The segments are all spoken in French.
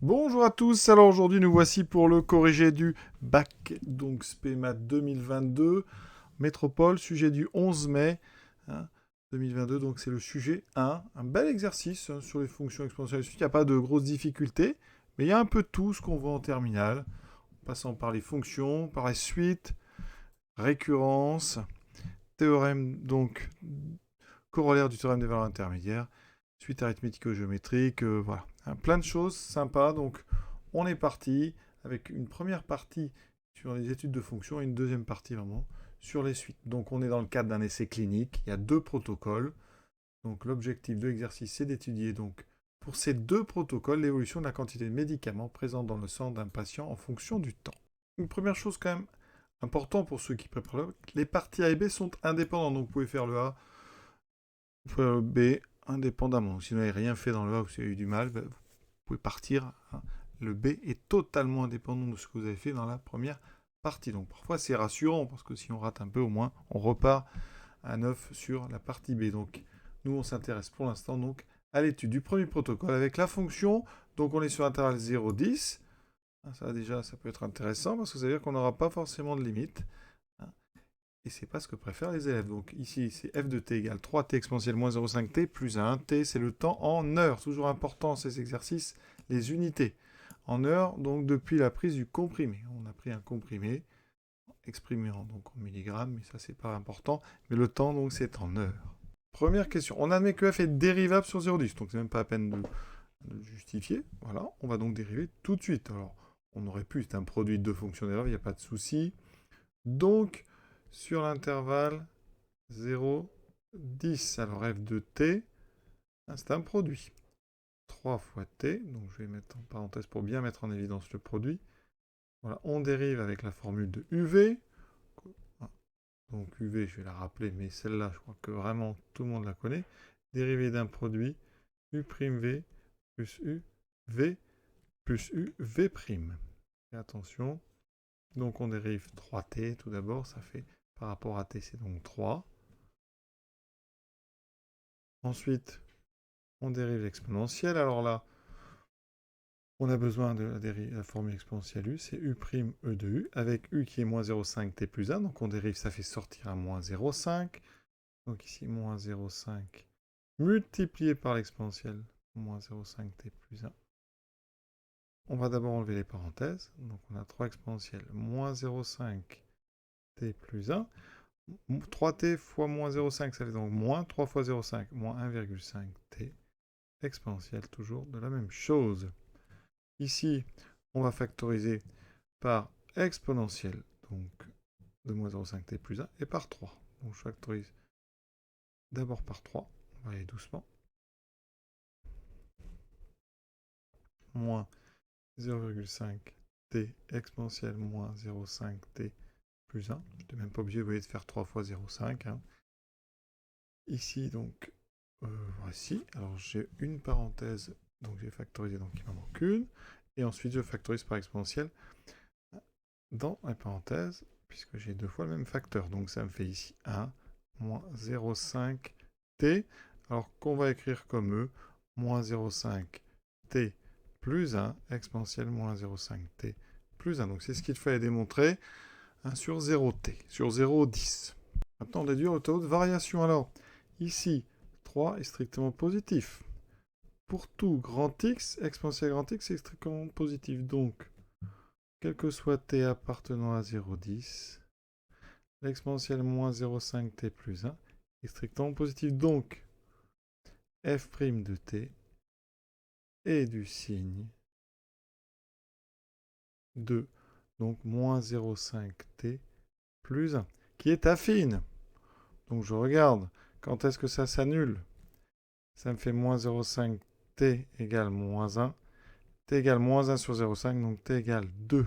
Bonjour à tous, alors aujourd'hui nous voici pour le corrigé du bac, donc SPEMAT 2022, Métropole, sujet du 11 mai hein, 2022, donc c'est le sujet 1, un bel exercice hein, sur les fonctions exponentielles. Il n'y a pas de grosses difficultés, mais il y a un peu tout ce qu'on voit en terminale, passant par les fonctions, par la suite, récurrence, théorème, donc corollaire du théorème des valeurs intermédiaires, suite arithmético-géométrique, voilà. Plein de choses sympas, donc on est parti avec une première partie sur les études de fonctions et une deuxième partie vraiment sur les suites. Donc on est dans le cadre d'un essai clinique, il y a deux protocoles. Donc l'objectif de l'exercice c'est d'étudier donc pour ces deux protocoles l'évolution de la quantité de médicaments présents dans le sang d'un patient en fonction du temps. Une première chose quand même importante pour ceux qui préparent les parties A et B sont indépendantes, donc vous pouvez faire le A, vous pouvez faire le B indépendamment. Si vous n'avez rien fait dans le A ou si vous avez eu du mal, vous pouvez partir. Hein. Le B est totalement indépendant de ce que vous avez fait dans la première partie. Donc parfois c'est rassurant parce que si on rate un peu, au moins on repart à 9 sur la partie B. Donc nous on s'intéresse pour l'instant donc à l'étude du premier protocole avec la fonction. Donc on est sur intervalle 0,10. Ça déjà ça peut être intéressant parce que ça veut dire qu'on n'aura pas forcément de limite. Et c'est pas ce que préfèrent les élèves. Donc ici, c'est f de t égale 3t exponentielle moins 0,5t plus 1. T, c'est le temps en heures. Toujours important ces exercices, les unités. En heures, donc depuis la prise du comprimé. On a pris un comprimé, exprimé donc en milligrammes, mais ça c'est pas important. Mais le temps, donc, c'est en heures. Première question. On admet que f est dérivable sur 0,10. Donc c'est même pas à peine de justifier. Voilà, on va donc dériver tout de suite. Alors, on aurait pu, c'est un produit de deux fonctions dérivées, il n'y a pas de souci. Donc, sur l'intervalle 0, 10. Alors f de t, c'est un produit. 3 fois t, donc je vais mettre en parenthèse pour bien mettre en évidence le produit. Voilà, on dérive avec la formule de UV. Donc UV, je vais la rappeler, mais celle-là, je crois que vraiment tout le monde la connaît. Dérivée d'un produit U' V plus U, V plus U, V'. Et attention, donc on dérive 3t tout d'abord, ça fait par rapport à t, c'est donc 3. Ensuite, on dérive l'exponentielle. Alors là, on a besoin de la formule exponentielle u, c'est u' e de u, avec u qui est moins 0,5 t plus 1, donc on dérive, ça fait sortir à moins 0,5. Donc ici, moins 0,5 multiplié par l'exponentielle, moins 0,5 t plus 1. On va d'abord enlever les parenthèses, donc on a 3 exponentielles, moins 0,5 t plus 1. 3t fois moins 0,5, ça fait donc moins 3 fois 0,5, moins 1,5 t, exponentielle toujours de la même chose. Ici, on va factoriser par exponentielle, donc de moins 0,5t plus 1, et par 3. Donc je factorise d'abord par 3, on va aller doucement. Moins 0,5t exponentielle moins 0,5t plus 1. Je n'étais même pas obligé, vous voyez, de faire 3 fois 0,5. Hein. Ici, donc, voici. Alors j'ai une parenthèse, donc j'ai factorisé, donc il m'en manque une. Et ensuite, je factorise par exponentielle dans la parenthèse, puisque j'ai deux fois le même facteur. Donc ça me fait ici 1 moins 0,5t, alors qu'on va écrire comme E, moins 0,5t plus 1, exponentielle moins 0,5t plus 1. Donc c'est ce qu'il fallait démontrer hein, sur 0t, sur 0,10. Maintenant on déduit le taux de variation. Alors ici, 3 est strictement positif. Pour tout grand x, exponentielle grand x est strictement positif. Donc quel que soit t appartenant à 0,10, l'exponentielle moins 0,5t plus 1 est strictement positif. Donc, f' de t est du signe de donc moins 0,5t plus 1, qui est affine. Donc je regarde, quand est-ce que ça s'annule? Ça me fait moins 0,5t égale moins 1, t égale moins 1 sur 0,5, donc t égale 2.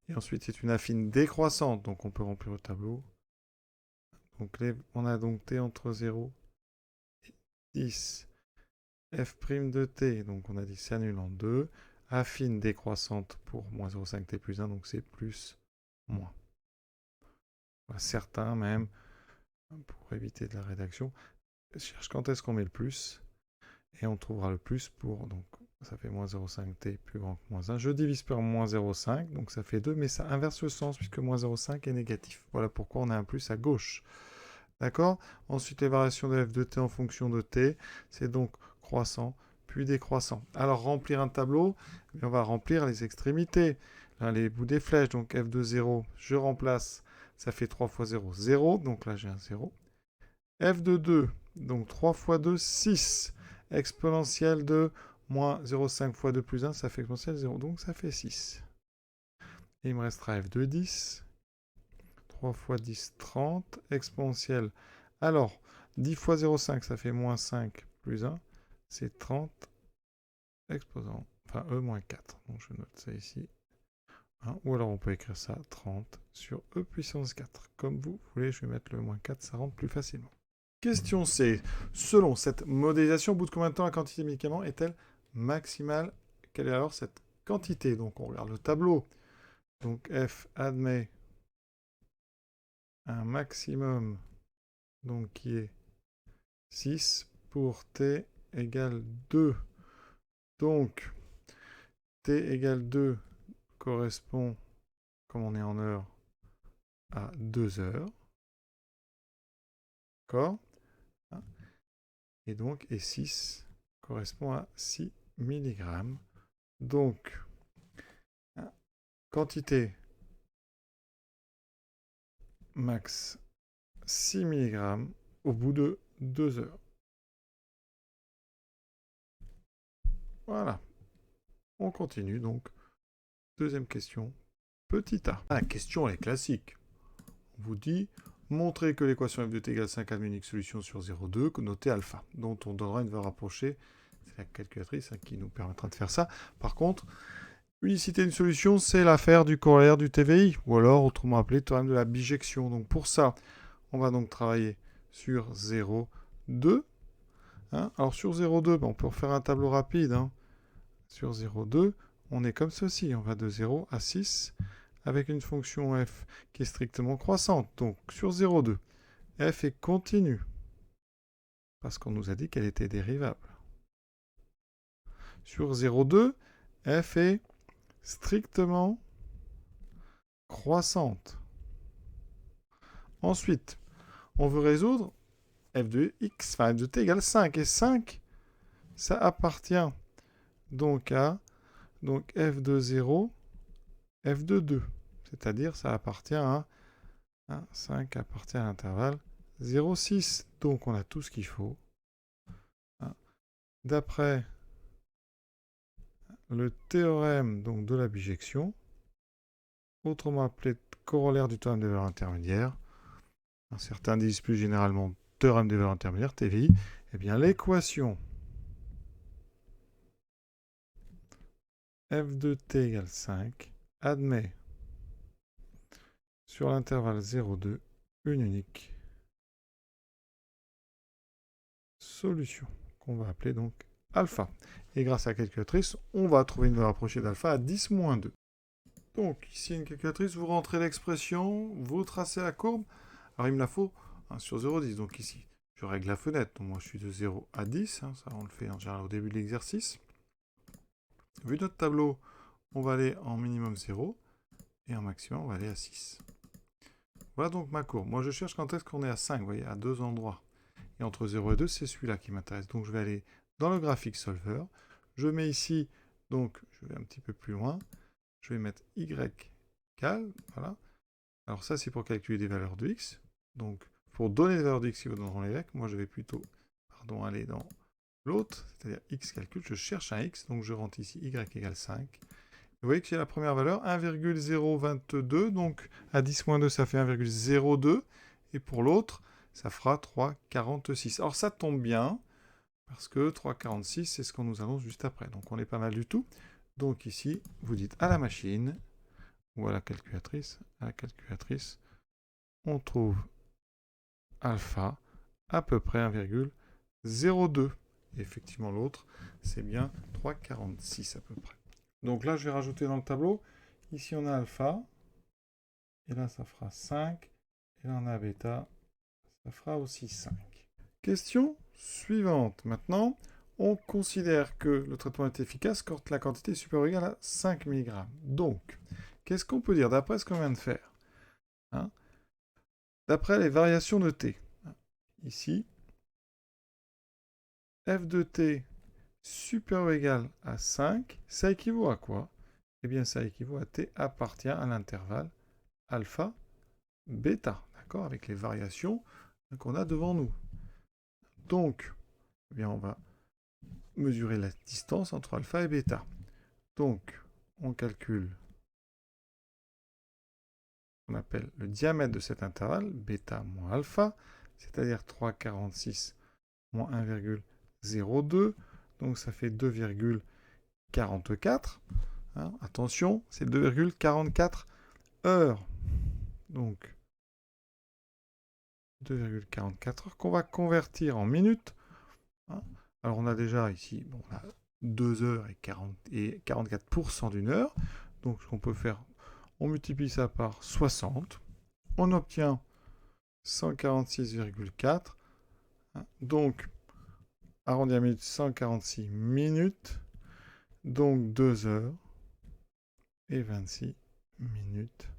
Et ensuite, c'est une affine décroissante, donc on peut remplir le tableau. Donc on a donc t entre 0 et 10. f' de t, donc on a dit s'annule en 2. Affine décroissante pour moins 0,5t plus 1, donc c'est plus, moins. Voilà, certains même, pour éviter de la rédaction, cherchent quand est-ce qu'on met le plus. Et on trouvera le plus pour donc ça fait moins 0,5t plus grand que moins 1. Je divise par moins 0,5, donc ça fait 2, mais ça inverse le sens puisque moins 0,5 est négatif. Voilà pourquoi on a un plus à gauche. D'accord? Ensuite, les variations de f de t en fonction de t, c'est donc croissant puis décroissant. Alors, remplir un tableau, on va remplir les extrémités, là, les bouts des flèches. Donc, f de 0, je remplace, ça fait 3 fois 0, 0. Donc là, j'ai un 0. F de 2, donc 3 fois 2, 6. Exponentielle de moins 0,5 fois 2 plus 1, ça fait exponentielle 0. Donc, ça fait 6. Et il me restera f de 10. 3 fois 10, 30. Exponentielle. Alors, 10 fois 0,5, ça fait moins 5 plus 1. C'est 30 exposant. Enfin, e moins 4. Donc, je note ça ici. Hein, ou alors, on peut écrire ça 30 sur e puissance 4. Comme vous voulez, je vais mettre le moins 4, ça rentre plus facilement. Question C. Selon cette modélisation, au bout de combien de temps la quantité de médicaments est-elle maximale? Quelle est alors cette quantité? Donc, on regarde le tableau. Donc, F admet un maximum donc qui est 6 pour t égale 2. Donc, t égale 2 correspond, comme on est en heure, à 2 heures. D'accord? Et donc, et 6 correspond à 6 mg. Donc, quantité max 6 mg au bout de 2 heures. Voilà. On continue donc. Deuxième question. Petit a. La question est classique. On vous dit, montrer que l'équation f de t égale 5 admet une unique solution sur 0,2, notée alpha, dont on donnera une valeur rapprochée. C'est la calculatrice qui nous permettra de faire ça. Par contre, unicité d'une solution, c'est l'affaire du corollaire du TVI, ou alors autrement appelé théorème de la bijection. Donc pour ça, on va donc travailler sur 0,2. Hein, alors sur 0,2, on peut refaire un tableau rapide. Hein. Sur 0,2, on est comme ceci. On va de 0 à 6 avec une fonction f qui est strictement croissante. Donc sur 0,2, f est continue parce qu'on nous a dit qu'elle était dérivable. Sur 0,2, f est strictement croissante. Ensuite, on veut résoudre f de x, enfin f de t égale 5. Et 5, ça appartient donc à donc f de 0, f de 2. C'est-à-dire ça appartient à 5 appartient à l'intervalle 0,6. Donc on a tout ce qu'il faut. D'après le théorème donc, de la bijection, autrement appelé corollaire du théorème des valeurs intermédiaires, certains disent plus généralement théorème des valeurs intermédiaires, TVI, eh bien l'équation f de t égale 5 admet sur l'intervalle 0,2 une unique solution qu'on va appeler donc alpha. Et grâce à la calculatrice, on va trouver une valeur approchée d'alpha à 10 moins 2. Donc ici une calculatrice, vous rentrez l'expression, vous tracez la courbe. Alors il me la faut sur 0,10. Donc ici, je règle la fenêtre. Donc moi je suis de 0 à 10. Ça on le fait en général au début de l'exercice. Vu notre tableau, on va aller en minimum 0. Et en maximum, on va aller à 6. Voilà donc ma courbe. Moi je cherche quand est-ce qu'on est à 5, vous voyez, à deux endroits. Et entre 0 et 2, c'est celui-là qui m'intéresse. Donc je vais aller dans le graphique solver. Je mets ici, donc je vais un petit peu plus loin. Je vais mettre y cal, voilà. Alors ça, c'est pour calculer des valeurs de x. Donc, pour donner des valeurs de x, ils vous donneront les y. Moi, je vais plutôt aller dans l'autre, c'est-à-dire x calcul. Je cherche un x, donc je rentre ici y égale 5. Vous voyez que j'ai la première valeur, 1,022. Donc, à 10 moins 2, ça fait 1,02. Et pour l'autre, ça fera 3,46. Alors, ça tombe bien, parce que 3,46, c'est ce qu'on nous annonce juste après. Donc, on est pas mal du tout. Donc, ici, vous dites à la machine, ou à la calculatrice, on trouve alpha à peu près 1,02. Et effectivement, l'autre, c'est bien 3,46 à peu près. Donc là, je vais rajouter dans le tableau. Ici, on a alpha. Et là, ça fera 5. Et là, on a bêta. Ça fera aussi 5. Question suivante. Maintenant, on considère que le traitement est efficace quand la quantité est supérieure ou égale à 5 mg. Donc, qu'est-ce qu'on peut dire d'après ce qu'on vient de faire, hein? D'après les variations de t. Ici, f de t supérieur ou égal à 5, ça équivaut à quoi? Eh bien, ça équivaut à t appartient à l'intervalle alpha, bêta, d'accord, avec les variations qu'on a devant nous. Donc, eh bien, on va mesurer la distance entre alpha et bêta. Donc, on calcule ce qu'on appelle le diamètre de cet intervalle, bêta moins alpha, c'est-à-dire 3,46 moins 1,02, donc ça fait 2,44. Hein, attention, c'est 2,44 heures. Donc, 2,44 heures qu'on va convertir en minutes. Hein. Alors, on a déjà ici, bon, on a 2 heures et 44% d'une heure. Donc, ce qu'on peut faire, on multiplie ça par 60. On obtient 146,4. Hein. Donc, arrondi à minutes, 146 minutes. Donc, 2 heures et 26 minutes.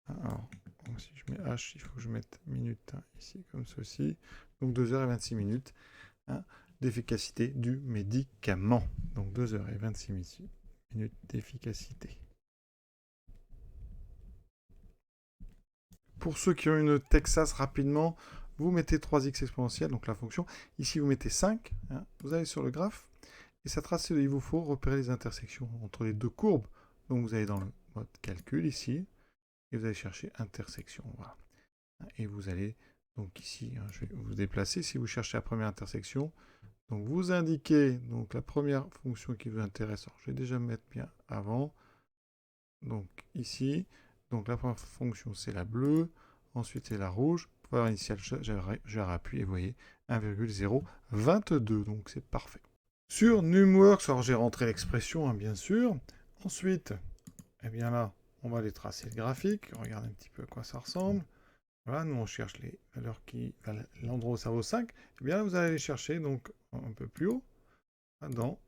Alors, si je mets H, il faut que je mette minutes, hein, ici, comme ceci. Donc 2 heures et 26 minutes, hein, d'efficacité du médicament. Donc 2 heures et 26 minutes d'efficacité. Pour ceux qui ont une Texas rapidement, vous mettez 3x exponentielle, donc la fonction. Ici, vous mettez 5. Hein, vous allez sur le graphe. Et ça trace, il vous faut repérer les intersections entre les deux courbes. Donc vous allez dans le mode calcul ici. Et vous allez chercher intersection. Voilà. Et vous allez, donc ici, hein, je vais vous déplacer si vous cherchez la première intersection. Donc vous indiquez donc, la première fonction qui vous intéresse. Alors, je vais déjà mettre bien avant. Donc ici, donc la première fonction c'est la bleue, ensuite c'est la rouge. Pour initial, je rappuie et vous voyez 1,022. Donc c'est parfait. Sur NumWorks, alors j'ai rentré l'expression, hein, bien sûr. Ensuite, eh bien là, on va aller tracer le graphique. Regardez un petit peu à quoi ça ressemble. Voilà, nous on cherche les valeurs qui... l'endroit où ça vaut 5. Eh bien là, vous allez les chercher donc un peu plus haut, dans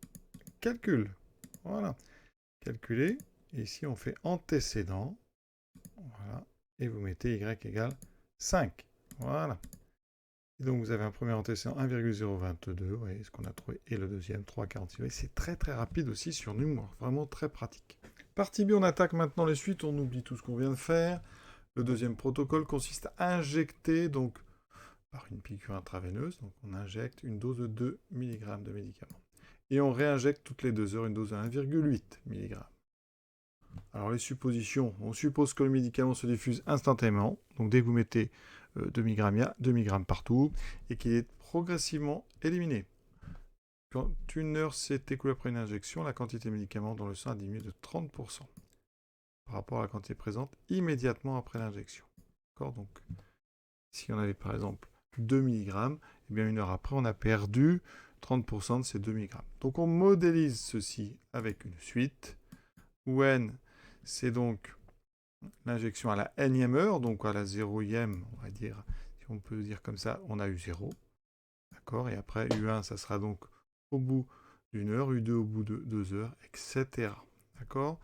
calcul. Voilà. Calculer. Et ici, on fait antécédent. Voilà. Et vous mettez y égale 5. Voilà. Et donc, vous avez un premier antécédent 1,022. Vous voyez ce qu'on a trouvé. Et le deuxième, 3,46. C'est très très rapide aussi sur NumWorks. Vraiment très pratique. Partie B, on attaque maintenant les suites. On oublie tout ce qu'on vient de faire. Le deuxième protocole consiste à injecter, donc, par une piqûre intraveineuse, donc on injecte une dose de 2 mg de médicament. Et on réinjecte toutes les 2 heures une dose de 1,8 mg. Alors les suppositions, on suppose que le médicament se diffuse instantanément, donc dès que vous mettez 2 mg, il y a 2 mg partout, et qu'il est progressivement éliminé. Quand une heure s'est écoulée après une injection, la quantité de médicament dans le sang a diminué de 30% par rapport à la quantité présente immédiatement après l'injection. D'accord ? Donc, si on avait par exemple 2 mg, eh bien une heure après, on a perdu 30% de ces 2 mg. Donc on modélise ceci avec une suite, où n, c'est donc l'injection à la nème heure, donc à la 0e, on va dire, si on peut dire comme ça, on a eu 0. D'accord ? Et après, U1, ça sera donc au bout d'une heure, U2 au bout de 2 heures, etc. D'accord ?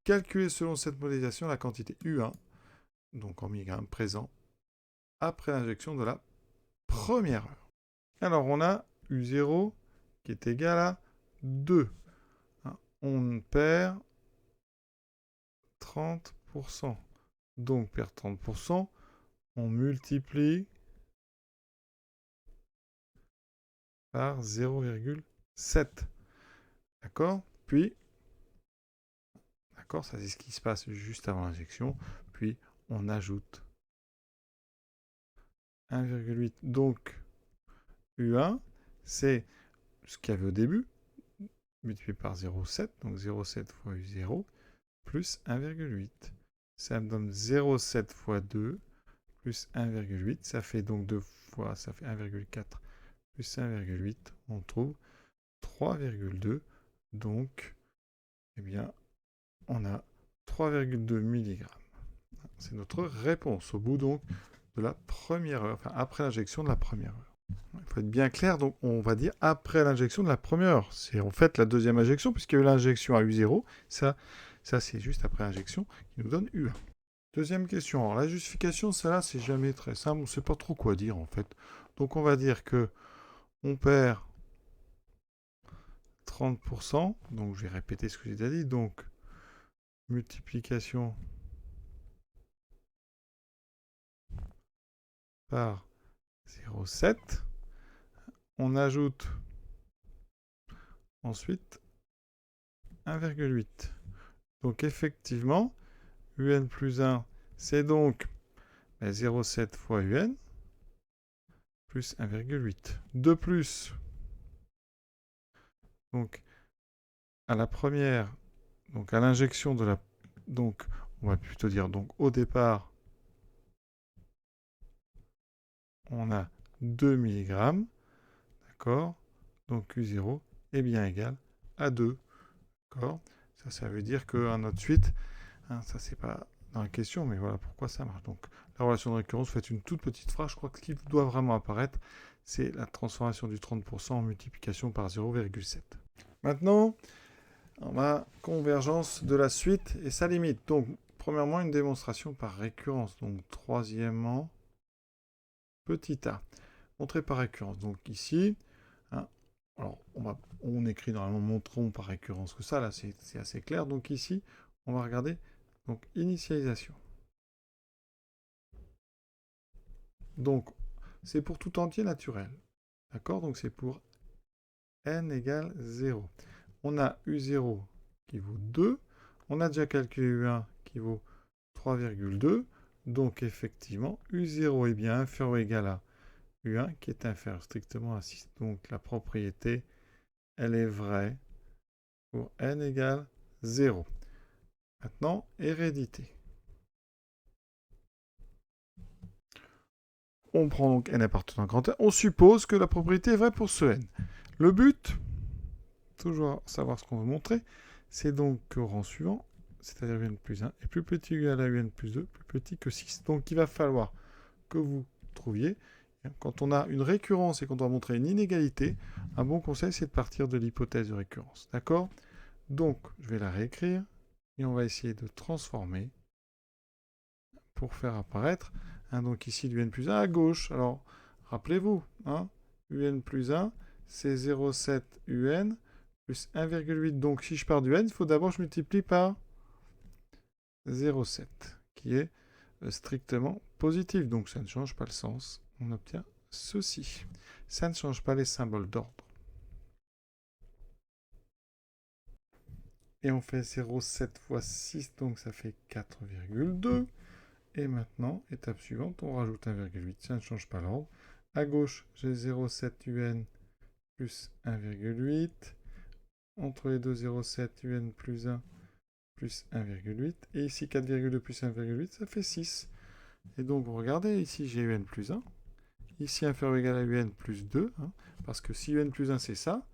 Calculer selon cette modélisation la quantité U1, donc en milligrammes présent, après l'injection de la première heure. Alors, on a U0 qui est égal à 2. Hein, on perd 30%. Donc, perd 30%, on multiplie par 0,7. D'accord ? Puis, d'accord, ça c'est ce qui se passe juste avant l'injection. Puis, on ajoute 1,8. Donc, U1, c'est ce qu'il y avait au début, multiplié par 0,7. Donc, 0,7 fois U0, plus 1,8. Ça me donne 0,7 fois 2, plus 1,8. Ça fait donc 2 fois, ça fait 1,4 plus 1,8. On trouve 3,2. Donc, eh bien, on a 3,2 mg. C'est notre réponse au bout donc de la première heure, enfin après l'injection de la première heure. Il faut être bien clair, donc on va dire après l'injection de la première. C'est en fait la deuxième injection, puisqu'il y a eu l'injection à U0. Ça c'est juste après l'injection qui nous donne U1. Deuxième question. Alors, la justification, celle-là, c'est jamais très simple. On ne sait pas trop quoi dire, en fait. Donc, on va dire que on perd 30%. Donc, je vais répéter ce que j'ai déjà dit. Donc, multiplication par 0,7. On ajoute ensuite 1,8. Donc, effectivement, UN plus 1, c'est donc 0,7 fois UN plus 1,8. De plus, donc, à la première, donc à l'injection de la... Donc, on va plutôt dire, donc au départ, on a 2 mg, d'accord? Donc Q0 est bien égal à 2, d'accord? Ça veut dire qu'un autre suite, hein, ça c'est pas dans la question, mais voilà pourquoi ça marche. Donc la relation de récurrence, vous faites une toute petite phrase, je crois que ce qui doit vraiment apparaître, c'est la transformation du 30% en multiplication par 0,7. Maintenant, on a convergence de la suite et sa limite. Donc, premièrement, une démonstration par récurrence. Donc, troisièmement, petit a. Montrer par récurrence. Donc, ici, hein, alors, on écrit normalement montrons par récurrence que ça, là, c'est assez clair. Donc, ici, on va regarder donc initialisation. Donc, c'est pour tout entier naturel. D'accord? Donc, c'est pour n égale 0. On a U0 qui vaut 2. On a déjà calculé U1 qui vaut 3,2. Donc effectivement, U0 est bien inférieur ou égal à U1 qui est inférieur strictement à 6. Donc la propriété, elle est vraie pour n égale 0. Maintenant, hérédité. On prend donc n appartenant à grand N. On suppose que la propriété est vraie pour ce n. Le but, toujours savoir ce qu'on veut montrer, c'est donc qu'au rang suivant, c'est-à-dire un plus 1, est plus petit ou égal à un plus 2, plus petit que 6. Donc il va falloir que vous trouviez, quand on a une récurrence et qu'on doit montrer une inégalité, un bon conseil c'est de partir de l'hypothèse de récurrence. D'accord? Donc je vais la réécrire et on va essayer de transformer pour faire apparaître, donc ici l'un plus 1 à gauche. Alors rappelez-vous, un plus 1 c'est 0,7 un plus 1,8. Donc si je pars du n, il faut d'abord que je multiplie par 0,7, qui est strictement positif. Donc ça ne change pas le sens. On obtient ceci. Ça ne change pas les symboles d'ordre. Et on fait 0,7 fois 6, donc ça fait 4,2. Et maintenant, étape suivante, on rajoute 1,8. Ça ne change pas l'ordre. À gauche, j'ai 0,7 un plus 1,8. Entre les deux, 0,7 un plus 1 plus 1,8. Et ici, 4,2 plus 1,8, ça fait 6. Et donc, regardez, ici, j'ai un plus 1. Ici, inférieur ou égal à un plus 2. Hein, parce que si un plus 1, c'est ça,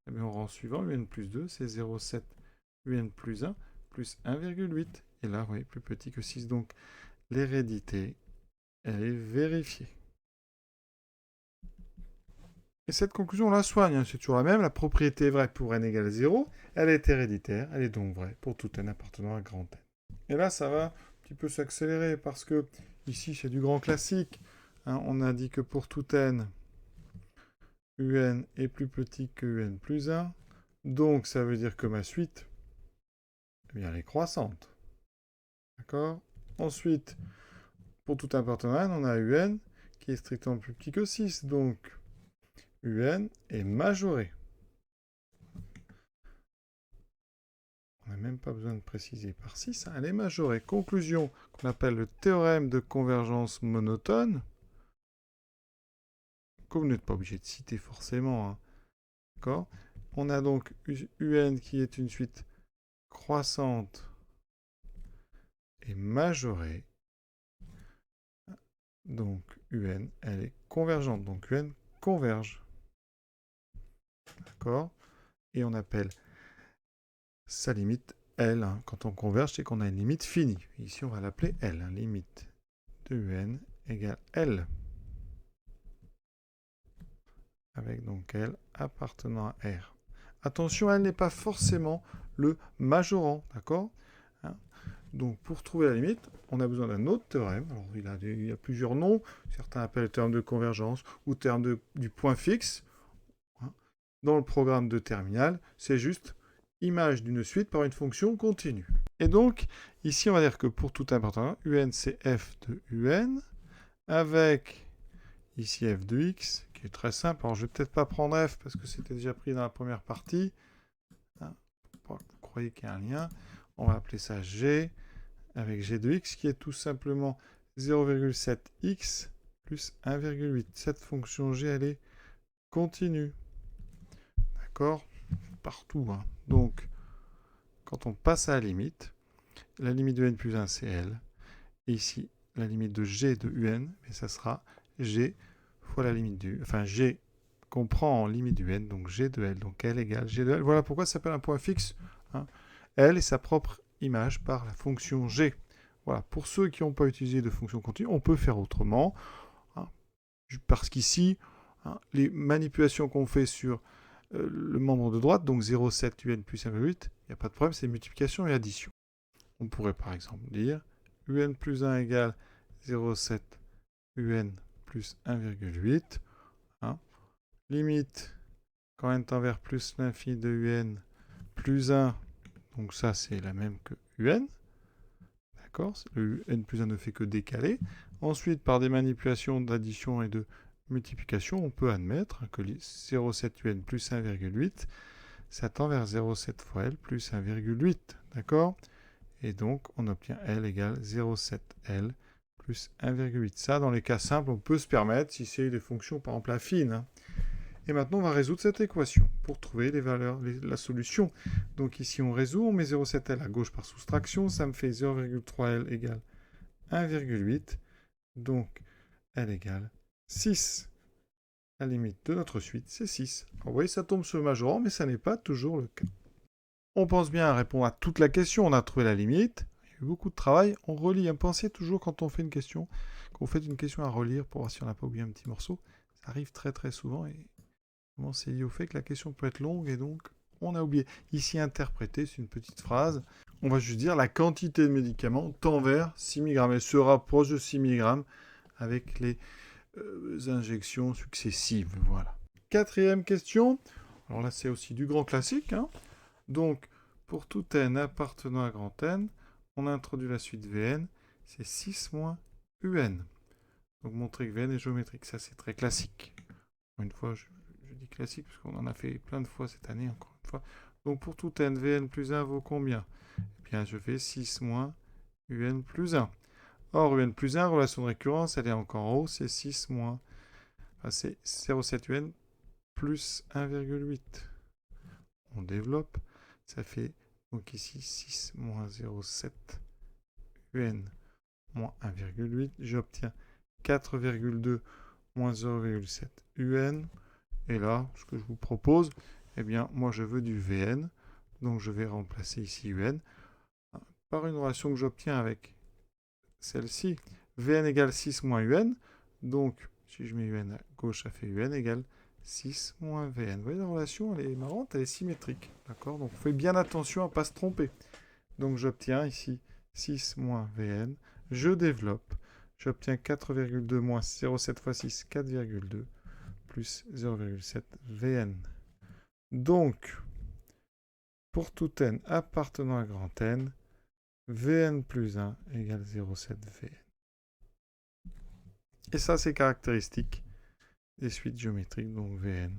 eh bien, au rang suivant, un plus 2, c'est 0,7 un plus 1 plus 1,8. Et là, oui, plus petit que 6. Donc, l'hérédité, elle est vérifiée. Et cette conclusion, on la soigne, hein, c'est toujours la même. La propriété est vraie pour n égale 0. Elle est héréditaire. Elle est donc vraie pour tout n appartenant à grand N. Et là, ça va un petit peu s'accélérer parce que ici, c'est du grand classique. Hein, on a dit que pour tout n, un est plus petit que un plus 1. Donc, ça veut dire que ma suite, eh bien, elle est croissante. D'accord? Ensuite, pour tout appartenant à n, on a un qui est strictement plus petit que 6. Donc, un est majoré. On n'a même pas besoin de préciser par 6, elle est majorée. Conclusion qu'on appelle le théorème de convergence monotone, que vous n'êtes pas obligé de citer forcément. Hein. D'accord? On a donc un qui est une suite croissante et majorée. Donc un, elle est convergente. Donc un converge. D'accord? Et on appelle sa limite L. Hein. Quand on converge, c'est qu'on a une limite finie. Ici, on va l'appeler L. Hein. Limite de un égale L. avec donc L appartenant à R. Attention, L n'est pas forcément le majorant, d'accord? Hein? Donc, pour trouver la limite, on a besoin d'un autre théorème. Alors, il y a plusieurs noms. Certains appellent le terme de convergence ou terme du point fixe. Hein? Dans le programme de terminal, c'est juste image d'une suite par une fonction continue. Et donc, ici, on va dire que pour tout important, UN, c'est f de UN, avec ici f de x, qui est très simple. Alors, je ne vais peut-être pas prendre f, parce que c'était déjà pris dans la première partie. Hein? Vous croyez qu'il y a un lien. On va appeler ça g, avec g de x, qui est tout simplement 0,7x plus 1,8. Cette fonction g, elle est continue. D'accord? Partout. Hein. Donc, quand on passe à la limite de n plus 1, c'est L. Et ici, la limite de g de un, mais ça sera g fois la limite du... Enfin, g qu'on prend en limite du n, donc g de L. Donc L égale g de L. Voilà pourquoi ça s'appelle un point fixe. Hein. L est sa propre image par la fonction g. Voilà. Pour ceux qui n'ont pas utilisé de fonction continue, on peut faire autrement. Hein, parce qu'ici, hein, les manipulations qu'on fait sur le membre de droite, donc 0,7 un plus 1,8, il n'y a pas de problème, c'est multiplication et addition. On pourrait par exemple dire un plus 1 égale 0,7 un plus 1,8. Hein. Limite, quand n tend vers plus l'infini de un plus 1, donc ça c'est la même que un. D'accord? Le n plus 1 ne fait que décaler. Ensuite, par des manipulations d'addition et de multiplication, on peut admettre que 0,7 un plus 1,8, ça tend vers 0,7 fois L plus 1,8. D'accord? Et donc, on obtient L égale 0,7 L plus 1,8. Ça, dans les cas simples, on peut se permettre si c'est des fonctions, par exemple, affines. Hein. Et maintenant, on va résoudre cette équation pour trouver les valeurs, la solution. Donc ici, on résout, on met 0,7 L à gauche par soustraction. Ça me fait 0,3 L égale 1,8. Donc, L égale 6. La limite de notre suite, c'est 6. Alors, vous voyez, ça tombe sur le majorant, mais ça n'est pas toujours le cas. On pense bien à répondre à toute la question. On a trouvé la limite. Il y a eu beaucoup de travail. On relit. Pensez toujours quand on fait une question, quand vous faites une question à relire pour voir si on n'a pas oublié un petit morceau. Ça arrive très très souvent et c'est lié au fait que la question peut être longue et donc on a oublié. Ici, interpréter, c'est une petite phrase. On va juste dire la quantité de médicaments tend vers 6 mg. Elle se rapproche de 6 mg avec les injections successives. Voilà. Quatrième question. Alors là, c'est aussi du grand classique. Hein. Donc, pour tout n appartenant à grand N, on a introduit la suite Vn. C'est 6 moins Un. Donc, montrer que Vn est géométrique. Ça, c'est très classique. Une fois, je dis classique parce qu'on en a fait plein de fois cette année, encore une fois. Donc, pour tout n, Vn plus 1 vaut combien? Eh bien, je fais 6 moins Un plus 1. Or, Un plus 1, relation de récurrence, elle est encore en haut, c'est 6 moins... Enfin, c'est 0,7 Un plus 1,8. On développe, ça fait donc ici 6 moins 0,7 Un moins 1,8. J'obtiens 4,2 moins 0,7 Un. Et là, ce que je vous propose, eh bien, moi je veux du Vn. Donc je vais remplacer ici Un par une relation que j'obtiens avec celle-ci. Vn égale 6 moins Un. Donc, si je mets Un à gauche, ça fait Un égale 6 moins Vn. Vous voyez, la relation, elle est marrante, elle est symétrique. D'accord? Donc, faites bien attention à ne pas se tromper. Donc, j'obtiens ici 6 moins Vn. Je développe. J'obtiens 4,2 moins 0,7 fois 6, 4,2 plus 0,7 Vn. Donc, pour tout n appartenant à grand N, Vn plus 1 égale 0,7 Vn. Et ça, c'est caractéristique des suites géométriques, donc Vn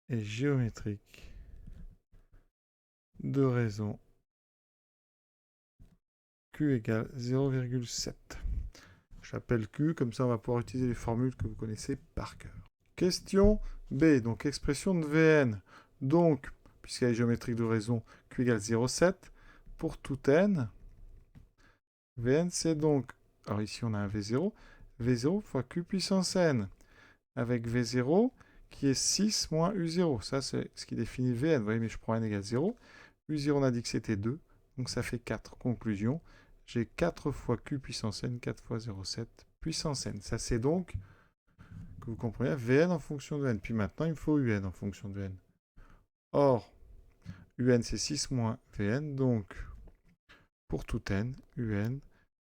est géométrique de raison Q égale 0,7. J'appelle Q, comme ça on va pouvoir utiliser les formules que vous connaissez par cœur. Question B, donc expression de Vn. Donc, puisqu'elle est géométrique de raison Q égale 0,7, pour tout n, Vn c'est donc, alors ici on a un V0, V0 fois Q puissance n, avec V0 qui est 6 moins U0. Ça, c'est ce qui définit Vn. Vous voyez, mais je prends n égale 0. U0, on a dit que c'était 2. Donc, ça fait 4. Conclusion, j'ai 4 fois Q puissance n, 4 fois 0,7 puissance n. Ça, c'est donc que vous compreniez, Vn en fonction de n. Puis maintenant, il me faut Un en fonction de n. Or, Un, c'est 6 moins Vn. Donc, pour tout n, Un,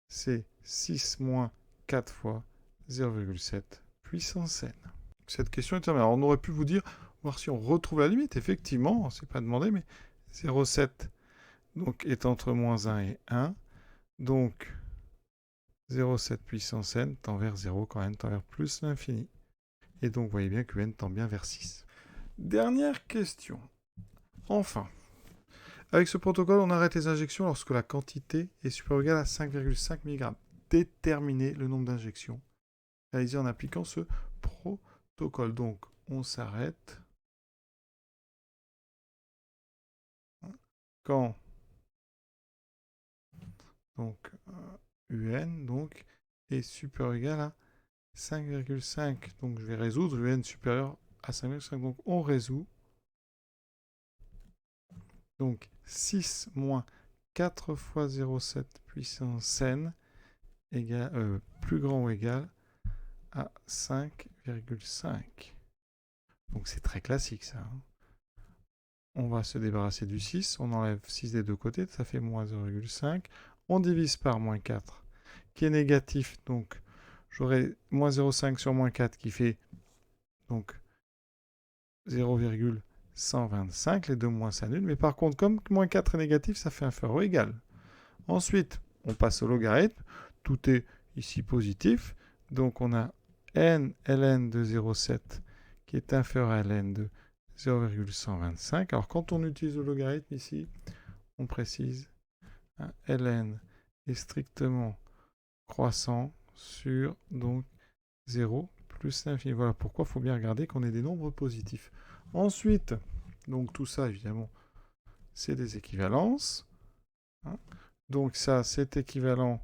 c'est 6 moins 4 fois 0,7 puissance n. Cette question est terminée. Alors, on aurait pu vous dire, voir si on retrouve la limite. Effectivement, on ne s'est pas demandé, mais 0,7 donc, est entre moins 1 et 1. Donc, 0,7 puissance n tend vers 0 quand n tend vers plus l'infini. Et donc, vous voyez bien que n tend bien vers 6. Dernière question. Enfin, avec ce protocole, on arrête les injections lorsque la quantité est supérieure ou égale à 5,5 mg. Déterminer le nombre d'injections réalisées en appliquant ce protocole. Donc, on s'arrête quand donc UN donc, est supérieur ou égal à 5,5. Donc, je vais résoudre UN supérieur à 5,5. Donc, on résout. Donc, 6 moins 4 fois 0,7 puissance n égale, plus grand ou égal à 5,5. Donc, c'est très classique, ça. On va se débarrasser du 6. On enlève 6 des deux côtés. Ça fait moins 0,5. On divise par moins 4, qui est négatif. Donc, j'aurai moins 0,5 sur moins 4 qui fait donc 0,125. Les deux moins s'annulent. Mais par contre, comme moins 4 est négatif, ça fait inférieur ou égal. Ensuite, on passe au logarithme. Tout est ici positif. Donc, on a n ln de 0,7 qui est inférieur à ln de 0,125. Alors, quand on utilise le logarithme ici, on précise ln est strictement croissant sur donc 0 plus l'infini. Voilà pourquoi il faut bien regarder qu'on ait des nombres positifs. Ensuite, donc tout ça, évidemment, c'est des équivalences. Donc ça, c'est équivalent.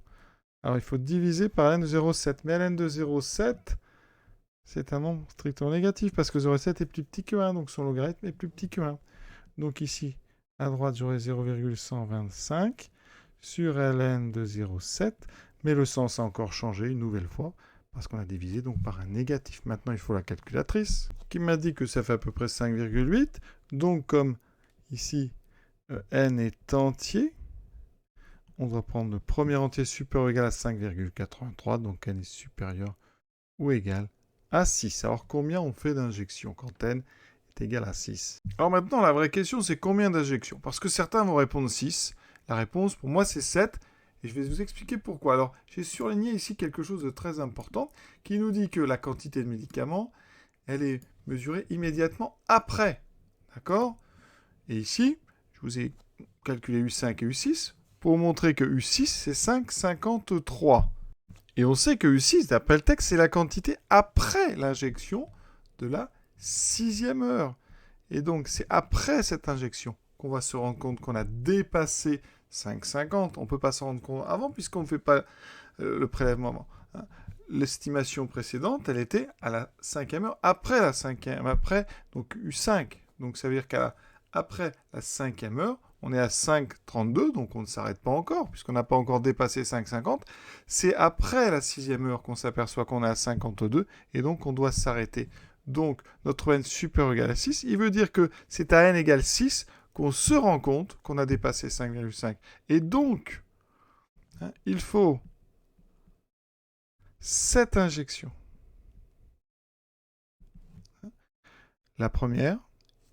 Alors, il faut diviser par ln de 0,7. Mais ln de 0,7, c'est un nombre strictement négatif parce que 0,7 est plus petit que 1, donc son logarithme est plus petit que 1. Donc ici, à droite, j'aurai 0,125 sur ln de 0,7, mais le sens a encore changé une nouvelle fois parce qu'on a divisé donc par un négatif. Maintenant, il faut la calculatrice qui m'a dit que ça fait à peu près 5,8. Donc, comme ici, n est entier, on doit prendre le premier entier supérieur ou égal à 5,83, donc n est supérieur ou égal à 6. Alors, combien on fait d'injections quand n est égal à 6? Alors maintenant, la vraie question, c'est combien d'injections? Parce que certains vont répondre 6. La réponse, pour moi, c'est 7. Et je vais vous expliquer pourquoi. Alors, j'ai surligné ici quelque chose de très important qui nous dit que la quantité de médicaments, elle est mesurée immédiatement après. D'accord? Et ici, je vous ai calculé U5 et U6 pour montrer que U6, c'est 5,53. Et on sait que U6, d'après le texte, c'est la quantité après l'injection de la 6e heure. Et donc, c'est après cette injection qu'on va se rendre compte qu'on a dépassé 5,50. On ne peut pas s'en rendre compte avant puisqu'on ne fait pas le prélèvement. L'estimation précédente, elle était à la 5e heure, après la 5e, après donc U5. Donc, ça veut dire qu'après la 5e heure, on est à 5,32, donc on ne s'arrête pas encore, puisqu'on n'a pas encore dépassé 5,50. C'est après la 6e heure qu'on s'aperçoit qu'on est à 52, et donc on doit s'arrêter. Donc, notre n supérieur ou égal à 6, il veut dire que c'est à n égale 6 qu'on se rend compte qu'on a dépassé 5,5. Et donc, il faut 7 injections. La première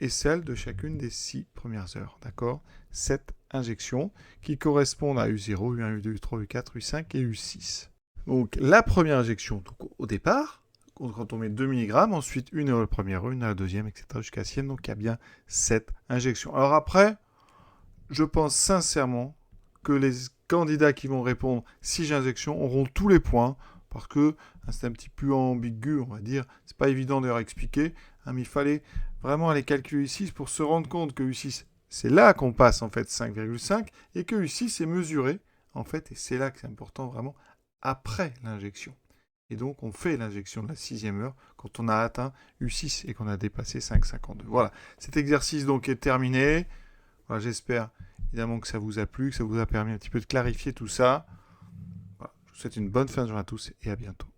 est celle de chacune des 6 premières heures, d'accord? 7 injections qui correspondent à U0, U1, U2, U3, U4, U5 et U6. Donc, la première injection, donc, au départ, quand on met 2 mg, ensuite une à la première, une à la deuxième, etc. jusqu'à la 6e, donc il y a bien 7 injections. Alors après, je pense sincèrement que les candidats qui vont répondre 6 injections auront tous les points, parce que c'est un petit peu ambigu, on va dire. C'est pas évident d'ailleurs à expliquer, mais il fallait vraiment aller calculer U6 pour se rendre compte que U6, c'est là qu'on passe en fait 5,5, et que U6 est mesuré, en fait, et c'est là que c'est important vraiment, après l'injection. Et donc, on fait l'injection de la 6e heure quand on a atteint U6 et qu'on a dépassé 5,52. Voilà, cet exercice donc est terminé. Voilà, j'espère évidemment que ça vous a plu, que ça vous a permis un petit peu de clarifier tout ça. Voilà, je vous souhaite une bonne fin de journée à tous et à bientôt.